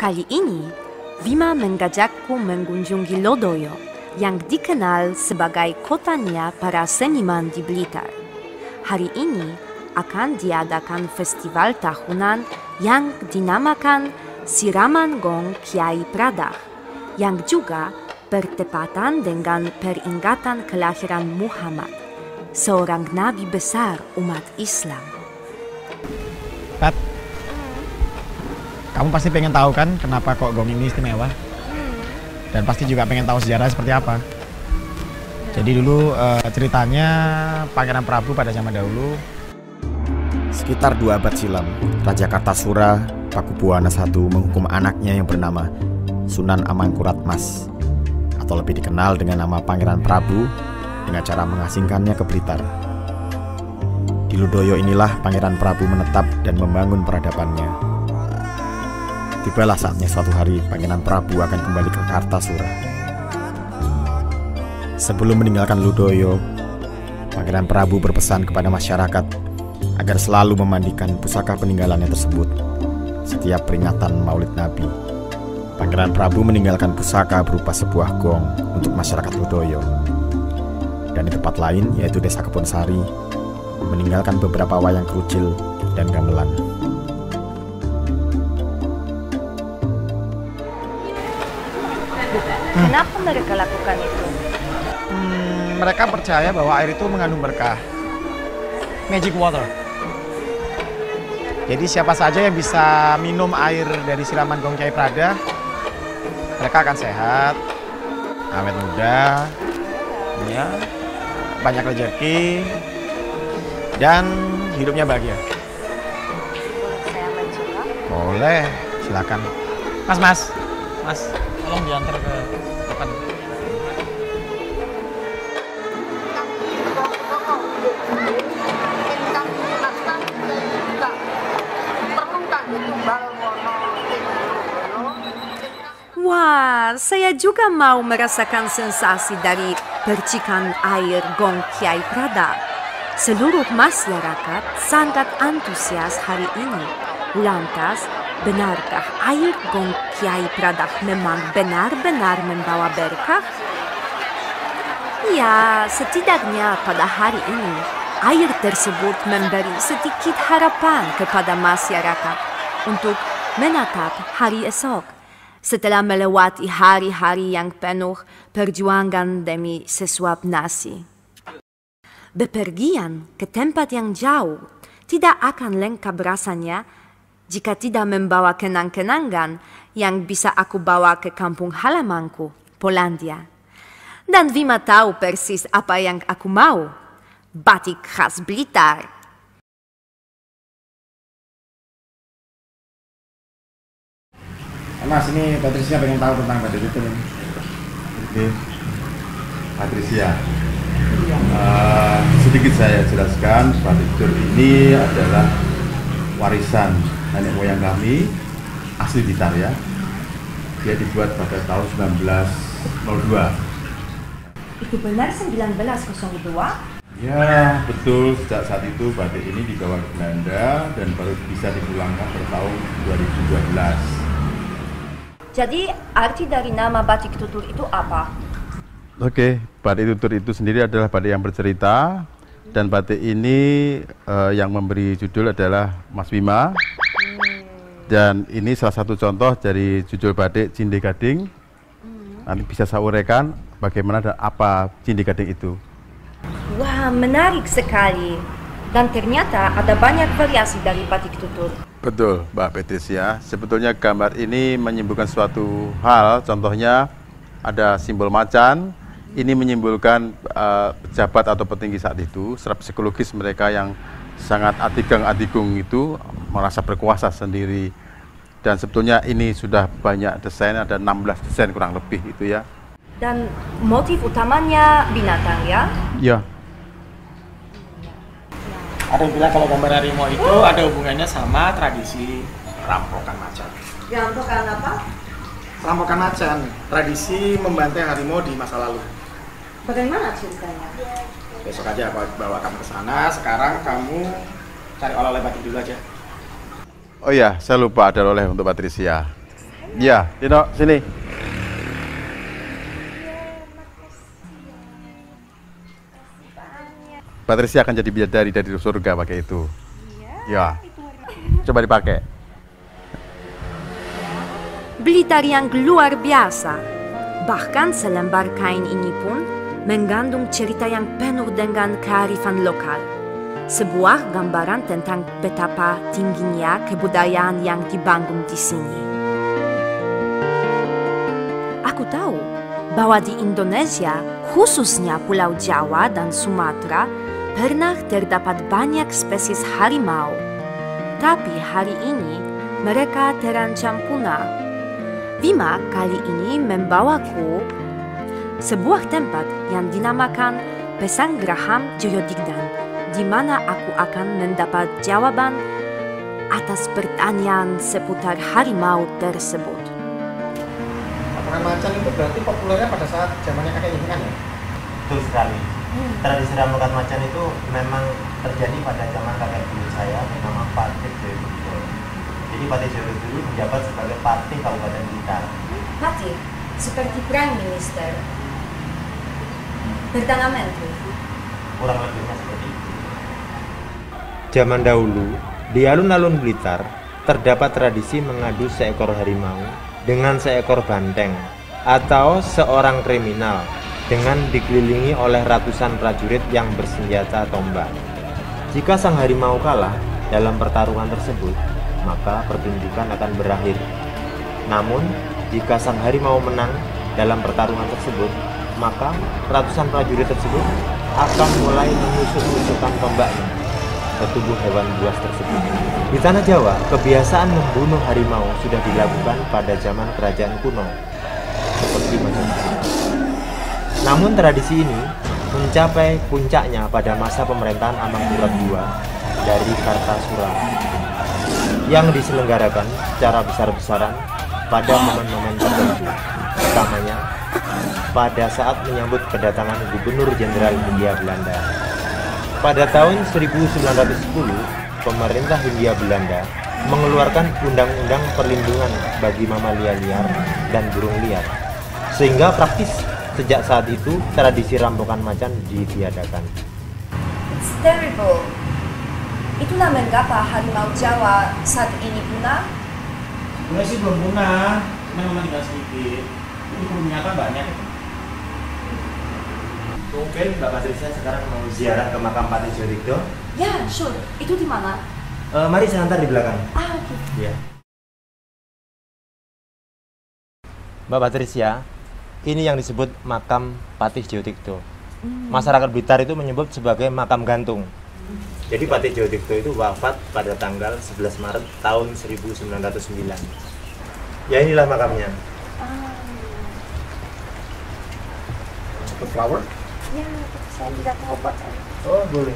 Kali ini, Bima mengajakku mengunjungi Lodoyo yang dikenal sebagai kotanya para seniman di Blitar. Hari ini akan diadakan festival tahunan yang dinamakan Siraman Gong Kiai Pradah, yang juga bertepatan dengan peringatan kelahiran Muhammad, seorang nabi besar umat Islam. Pat, kamu pasti pengen tahu kan kenapa kok gong ini istimewa? Dan pasti juga pengen tahu sejarah seperti apa. Jadi dulu ceritanya Pangeran Prabu pada zaman dahulu, sekitar 2 abad silam, Raja Kartasura Pakubuwana I menghukum anaknya yang bernama Sunan Amangkuratmas, atau lebih dikenal dengan nama Pangeran Prabu, dengan cara mengasingkannya ke Blitar. Di Lodoyo inilah Pangeran Prabu menetap dan membangun peradabannya. Tibalah saatnya suatu hari Pangeran Prabu akan kembali ke Kartasura. Sebelum meninggalkan Lodoyo, Pangeran Prabu berpesan kepada masyarakat agar selalu memandikan pusaka peninggalannya tersebut setiap peringatan Maulid Nabi. Pangeran Prabu meninggalkan pusaka berupa sebuah gong untuk masyarakat Lodoyo. Dan di tempat lain, yaitu Desa Kebonsari, meninggalkan beberapa wayang kerucil dan gamelan. Kenapa mereka lakukan itu? Mereka percaya bahwa air itu mengandung berkah. Magic water. Jadi siapa saja yang bisa minum air dari siraman Gong Kiai Pradah, mereka akan sehat, awet muda, ya, banyak rezeki, dan hidupnya bahagia. Boleh saya mencoba? Boleh, silakan. Mas, tolong diantar ke depan. Wah, saya juga mau merasakan sensasi dari percikan air Gong Kiai Pradah. Seluruh masyarakat sangat antusias hari ini. Lantas, benarkah air Gong Kiai Pradah memang benar-benar membawa berkah? Ya, setidaknya pada hari ini, air tersebut memberi sedikit harapan kepada masyarakat untuk menatap hari esok, setelah melewati hari-hari yang penuh perjuangan demi sesuap nasi. Bepergian ke tempat yang jauh tidak akan lengkap rasanya jika tidak membawa kenang-kenangan yang bisa aku bawa ke kampung halamanku, Polandia. Dan Bima tahu persis apa yang aku mau, batik khas Blitar. Mas, ini Patricia pengen tahu tentang batik itu. Oke, Patricia. Sedikit saya jelaskan, batik tutur ini adalah warisan nenek moyang kami, asli Blitar ya. Dia dibuat pada tahun 1902. Itu benar 1902? Ya, betul. Sejak saat itu batik ini dibawa ke Belanda dan baru bisa dipulangkan pada tahun 2012. Jadi arti dari nama batik tutur itu apa? Oke, batik tutur itu sendiri adalah batik yang bercerita, dan batik ini yang memberi judul adalah Mas Bima. Dan ini salah satu contoh dari judul batik Cinde Gading. Nanti bisa saya uraikan bagaimana dan apa Cinde Gading itu. Wah, menarik sekali. Dan ternyata ada banyak variasi dari batik tutur. Betul, Mbak Patricia. Sebetulnya gambar ini menyimbolkan suatu hal. Contohnya ada simbol macan. Ini menyimbolkan pejabat atau petinggi saat itu. Secara psikologis mereka yang sangat adigang-adigung itu merasa berkuasa sendiri. Dan sebetulnya ini sudah banyak desain, ada 16 desain kurang lebih itu ya. Dan motif utamanya binatang ya? Ya. Ada yang bilang kalau gambar harimau itu ada hubungannya sama tradisi rampokan macan. Rampokan apa? Rampokan macan, tradisi membantai harimau di masa lalu. Bagaimana ceritanya? Besok aja aku bawa kamu ke sana. Sekarang kamu cari oleh-oleh batik dulu aja. Oh iya, saya lupa ada oleh untuk Patricia. Iya, Dino, sini. Patricia akan jadi bidadari dari surga pakai itu. Iya. Coba dipakai. Blitar yang luar biasa. Bahkan selembar kain ini pun mengandung cerita yang penuh dengan kearifan lokal. Sebuah gambaran tentang betapa tingginya kebudayaan yang dibangun di sini. Aku tahu bahwa di Indonesia, khususnya Pulau Jawa dan Sumatera, pernah terdapat banyak spesies harimau. Tapi hari ini mereka terancam punah. Bima kali ini membawaku sebuah tempat yang dinamakan Pesanggrahan Joyodigdan, di mana aku akan mendapat jawaban atas pertanyaan seputar harimau tersebut. Laporan macan itu berarti populernya pada saat zamannya kakek ini kan ya? Betul sekali. Tradisi rambukan macan itu memang terjadi pada zaman kakek buyut saya bernama Patih Joyodigdo. Jadi Patih Joyodigdo menjabat sebagai Patih Kabupaten Blitar. Patih, seperti Prime Minister, Perdana Menteri. Kurang lebihnya seperti itu. Zaman dahulu, di alun-alun Blitar terdapat tradisi mengadu seekor harimau dengan seekor banteng atau seorang kriminal dengan dikelilingi oleh ratusan prajurit yang bersenjata tombak. Jika sang harimau kalah dalam pertarungan tersebut, maka pertunjukan akan berakhir. Namun, jika sang harimau menang dalam pertarungan tersebut, maka ratusan prajurit tersebut akan mulai menusuk-nusukkan tombaknya ke tubuh hewan buas tersebut. Di tanah Jawa, kebiasaan membunuh harimau sudah dilakukan pada zaman kerajaan kuno, seperti Majapahit. Namun tradisi ini mencapai puncaknya pada masa pemerintahan Amangkurat II dari Kartasura, yang diselenggarakan secara besar-besaran pada momen-momen tertentu, utamanya pada saat menyambut kedatangan Gubernur Jenderal Hindia Belanda. Pada tahun 1910, pemerintah Hindia Belanda mengeluarkan Undang-Undang Perlindungan bagi Mamalia Liar dan Burung Liar, sehingga praktis sejak saat itu tradisi rambukan macan ditiadakan. It's terrible. Itulah mengapa harimau Jawa saat ini punah. Sebenarnya sih belum punah, memang tinggal sedikit. Ini punya kan banyak. Mungkin Mbak Patricia sekarang mau ziarah ke makam Patih Joyodigdo? Ya, sure. Itu di mana? Mari saya antar di belakang. Oke. Ya. Mbak Patricia, ini yang disebut makam Patih Joyodigdo. Masyarakat Blitar itu menyebut sebagai makam gantung. Jadi Patih Joyodigdo itu wafat pada tanggal 11 Maret tahun 1909. Ya, inilah makamnya. The flower? Ya, saya tidak tahu Pak. Oh, boleh.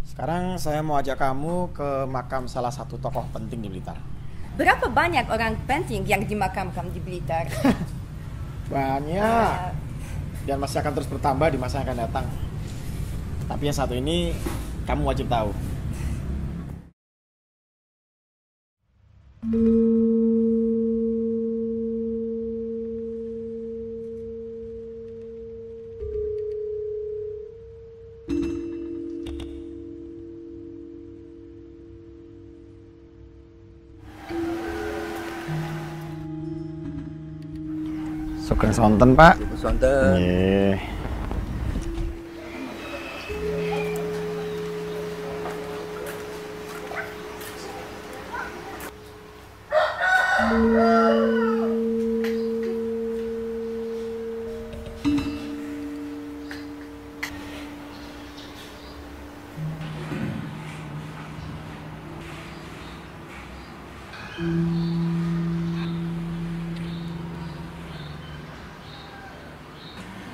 Sekarang saya mau ajak kamu ke makam salah satu tokoh penting di Blitar. Berapa banyak orang penting yang dimakamkan di Blitar? Banyak. Dan masih akan terus bertambah di masa yang akan datang. Tapi yang satu ini kamu wajib tahu. Sugeng sonten, Pak. Sonten. Nggih.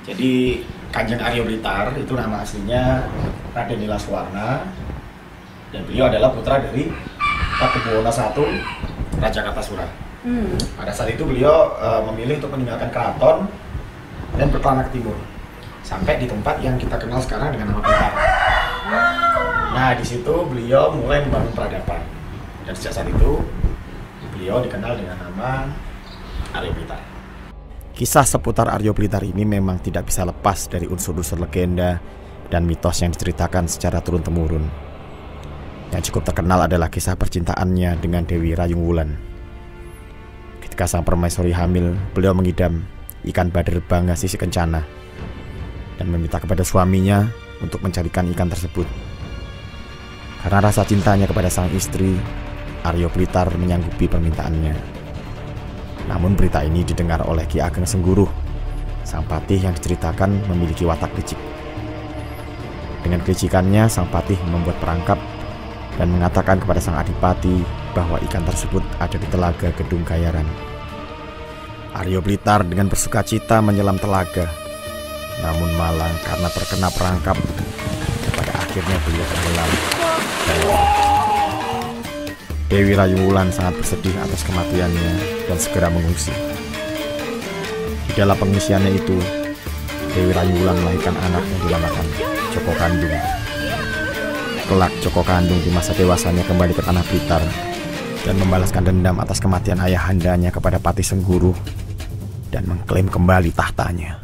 Jadi Kanjeng Arya Blitar itu nama aslinya Raden Nilaswarna, dan beliau adalah putra dari Pakubuwono I, Raja Kartasura. Pada saat itu beliau memilih untuk meninggalkan keraton dan berkelana ke timur sampai di tempat yang kita kenal sekarang dengan nama Blitar. Nah, di situ beliau mulai membangun peradaban. Dan sejak saat itu, beliau dikenal dengan nama Aryo Blitar. Kisah seputar Aryo Blitar ini memang tidak bisa lepas dari unsur-unsur legenda dan mitos yang diceritakan secara turun-temurun. Yang cukup terkenal adalah kisah percintaannya dengan Dewi Rayung Wulan. Ketika sang permaisuri hamil, beliau mengidam ikan bader bangga sisi kencana dan meminta kepada suaminya untuk mencarikan ikan tersebut. Karena rasa cintanya kepada sang istri, Aryo Blitar menyanggupi permintaannya. Namun berita ini didengar oleh Ki Ageng Sengguruh, sang patih yang diceritakan memiliki watak licik. Dengan kelicikannya, sang patih membuat perangkap dan mengatakan kepada sang adipati bahwa ikan tersebut ada di telaga Gedung Gayaran. Aryo Blitar dengan bersukacita menyelam telaga, namun malang karena terkena perangkap, pada akhirnya beliau tenggelam. Dewi Rayung Wulan sangat bersedih atas kematiannya dan segera mengungsi. Di dalam pengungsiannya itu, Dewi Rayung Wulan melahirkan anak yang dinamakan Joko Kandung. Kelak Joko Kandung di masa dewasanya kembali ke tanah Blitar dan membalaskan dendam atas kematian ayahandanya kepada Patih Sengguruh dan mengklaim kembali tahtanya.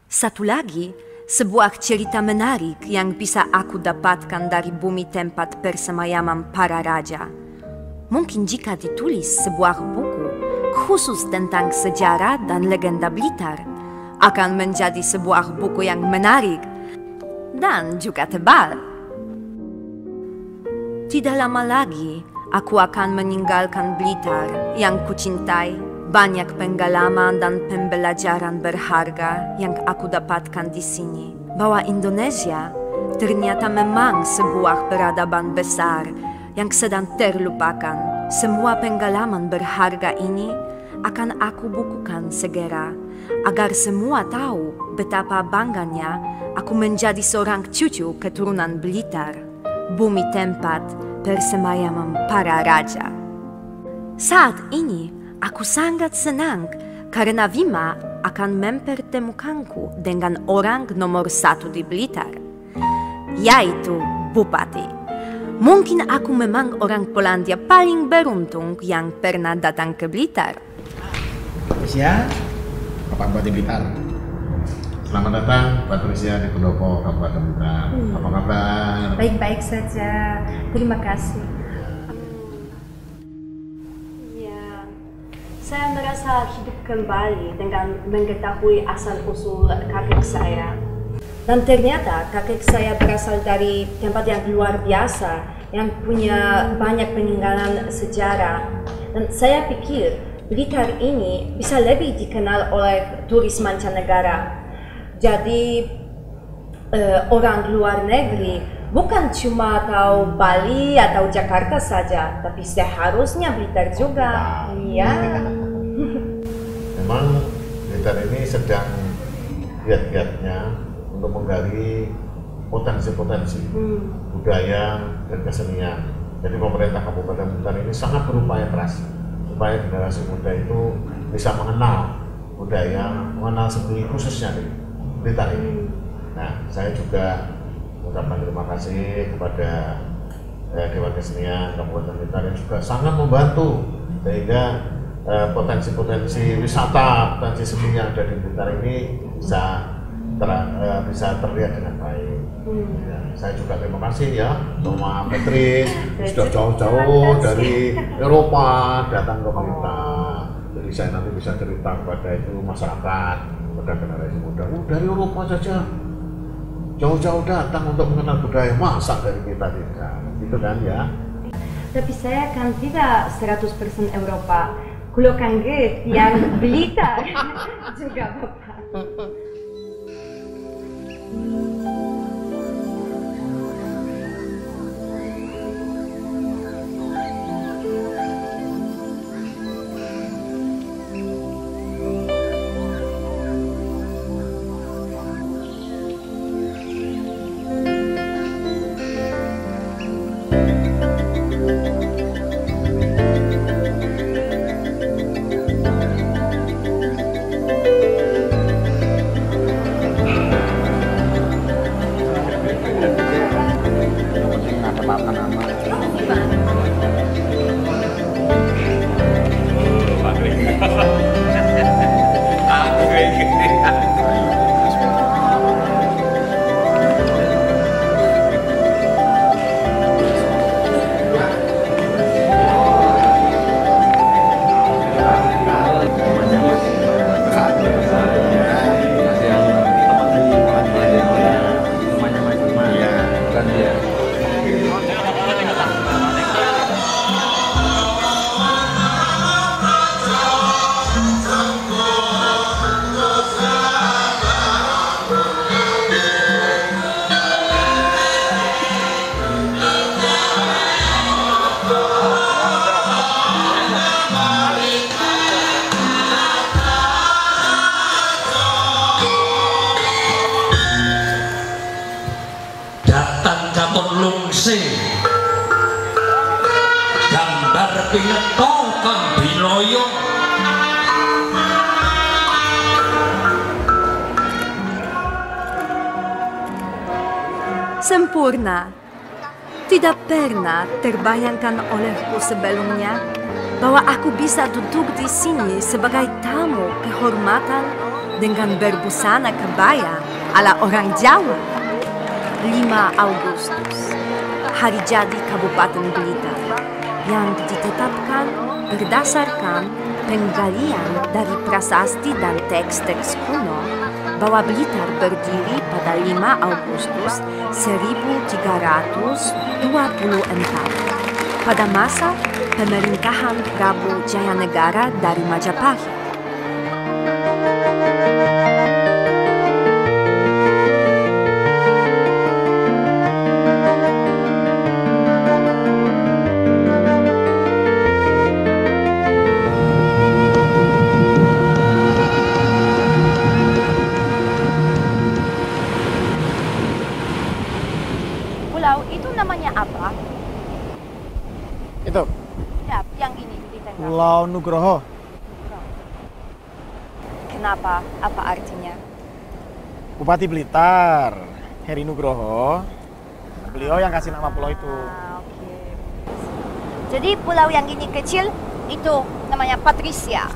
Satu lagi, sebuah cerita menarik yang bisa aku dapatkan dari bumi tempat persemayaman para raja. Mungkin jika ditulis sebuah buku khusus tentang sejarah dan legenda Blitar, akan menjadi sebuah buku yang menarik dan juga tebal. Tidak lama lagi, aku akan meninggalkan Blitar yang kucintai. Banyak pengalaman dan pembelajaran berharga yang aku dapatkan di sini. Bahwa Indonesia ternyata memang sebuah peradaban besar yang sedang terlupakan. Semua pengalaman berharga ini akan aku bukukan segera, agar semua tahu betapa bangganya aku menjadi seorang cucu keturunan Blitar, bumi tempat persemayaman para raja. Saat ini, aku sangat senang karena Vima akan mempertemukanku dengan orang nomor 1 di Blitar, yaitu Bupati. Mungkin aku memang orang Polandia paling beruntung yang pernah datang ke Blitar. Patricia, Bapak Bupati Blitar. Selamat datang Pak Patricia di Pendopo Kabupaten Blitar. Apa kabar? Baik-baik saja, terima kasih. Saya merasa hidup kembali dengan mengetahui asal-usul kakek saya. Dan ternyata kakek saya berasal dari tempat yang luar biasa, yang punya banyak peninggalan sejarah. Dan saya pikir Blitar ini bisa lebih dikenal oleh turis mancanegara. Jadi orang luar negeri bukan cuma tahu Bali atau Jakarta saja, tapi seharusnya Blitar juga. Iya. Memang Blitar ini sedang giat-giatnya untuk menggali potensi-potensi budaya dan kesenian. Jadi pemerintah Kabupaten Blitar ini sangat berupaya keras supaya generasi muda itu bisa mengenal budaya, mengenal seni khususnya di Blitar ini. Nah, saya juga mengucapkan terima kasih kepada Dewan Kesenian Kabupaten Blitar yang juga sangat membantu sehingga potensi-potensi wisata, potensi seni yang ada di Blitar ini bisa terlihat dengan baik. Ya, saya juga terima kasih ya sama Patrice, sudah jauh-jauh dari Eropa datang ke Blitar. Jadi saya nanti bisa cerita kepada itu masyarakat, pada generasi muda. Dari Eropa saja jauh-jauh datang untuk mengenal budaya, masa dari kita tidak, gitu kan ya? Tapi saya kan tidak 100% Eropa. Kulo kaget yang Blitar juga Bapak. maafkan nama. gambar pineta kang binaya sempurna. Tidak pernah terbayangkan olehku sebelumnya bahwa aku bisa duduk di sini sebagai tamu kehormatan dengan berbusana kebaya ala orang Jawa. 5 Agustus, hari jadi Kabupaten Blitar, yang ditetapkan berdasarkan penggalian dari prasasti dan teks-teks kuno bahwa Blitar berdiri pada 5 Agustus 1324 pada masa pemerintahan Prabu Jayanegara dari Majapahit. Pulau itu namanya apa? Itu Ya, yang ini di tengah. Pulau Nugroho. Kenapa? Apa artinya? Bupati Blitar, Heri Nugroho. Beliau yang kasih nama pulau itu. Oke. Jadi pulau yang ini kecil itu namanya Patricia.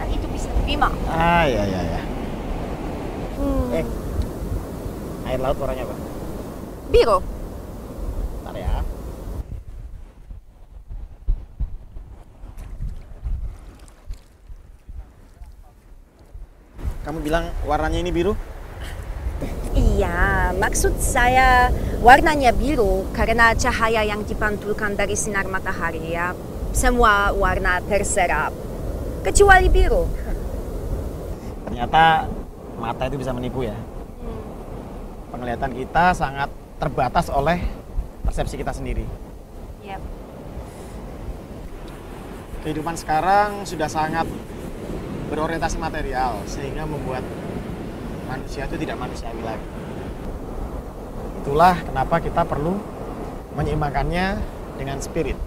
Dan itu bisa terima. Ah, ya. Air laut warnanya apa? Biru. Bentar ya. Kamu bilang warnanya ini biru? Iya, maksud saya warnanya biru karena cahaya yang dipantulkan dari sinar matahari ya. Semua warna terserap, kecuali biru. Ternyata mata itu bisa menipu ya. Penglihatan kita sangat terbatas oleh persepsi kita sendiri. Yep. Kehidupan sekarang sudah sangat berorientasi material sehingga membuat manusia itu tidak manusiawi lagi. Itulah kenapa kita perlu menyeimbangkannya dengan spirit,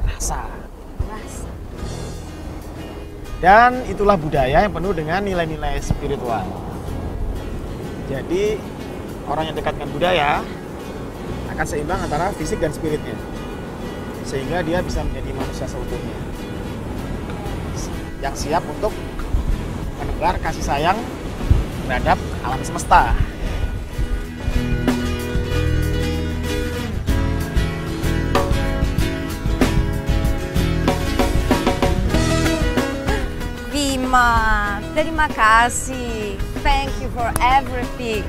rasa. Dan itulah budaya yang penuh dengan nilai-nilai spiritual. Jadi orang yang dekat dengan budaya akan seimbang antara fisik dan spiritnya, sehingga dia bisa menjadi manusia seutuhnya yang siap untuk menebar kasih sayang terhadap alam semesta. Bima, terima kasih. Thank you for everything.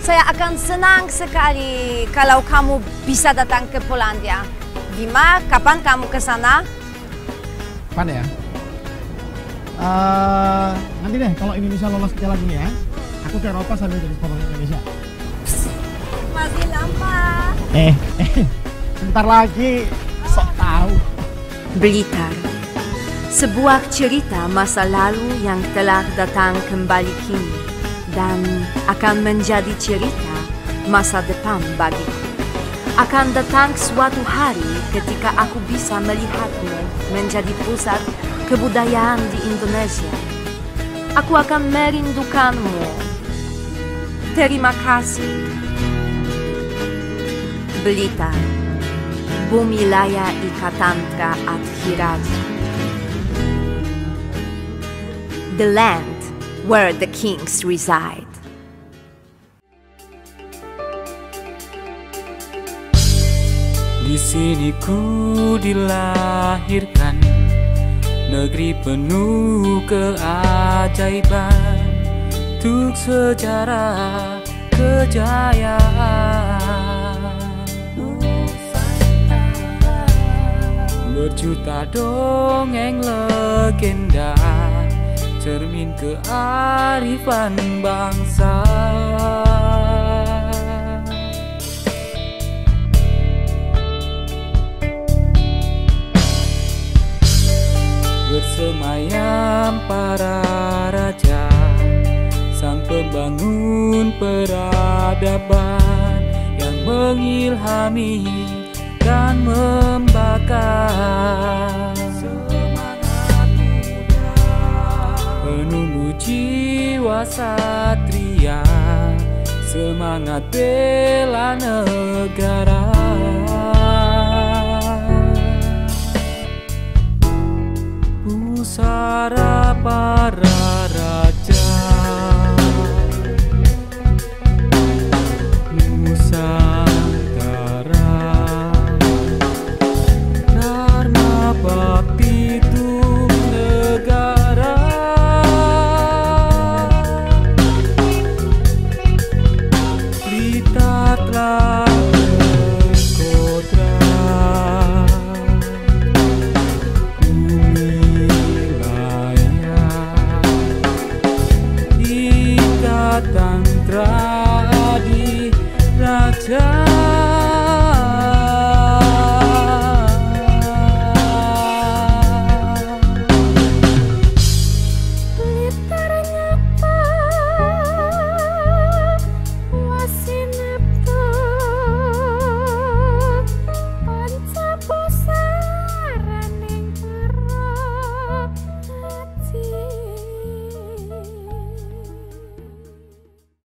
Saya akan senang sekali kalau kamu bisa datang ke Polandia. Bima, kapan kamu ke sana? Kapan ya? Nanti deh kalau Indonesia lolos Piala Dunia, aku ke Eropa sambil jadi supporter Indonesia. Masih lama. Sebentar lagi, sok tahu. Blitar, sebuah cerita masa lalu yang telah datang kembali kini dan akan menjadi cerita masa depan bagiku. Akan datang suatu hari ketika aku bisa melihatmu menjadi pusat kebudayaan di Indonesia. Aku akan merindukanmu. Terima kasih. Blitar, bumi laya ikatan terakhirat. The land where the kings reside. Di sini ku dilahirkan, negeri penuh keajaiban, untuk sejarah kejayaan Nusantara. Berjuta dongeng legenda, cermin kearifan bangsa. Bersemayam para raja, sang pembangun peradaban, yang mengilhami dan membakar semangat muda, penumbuh jiwa satria, semangat bela negara. Pusara para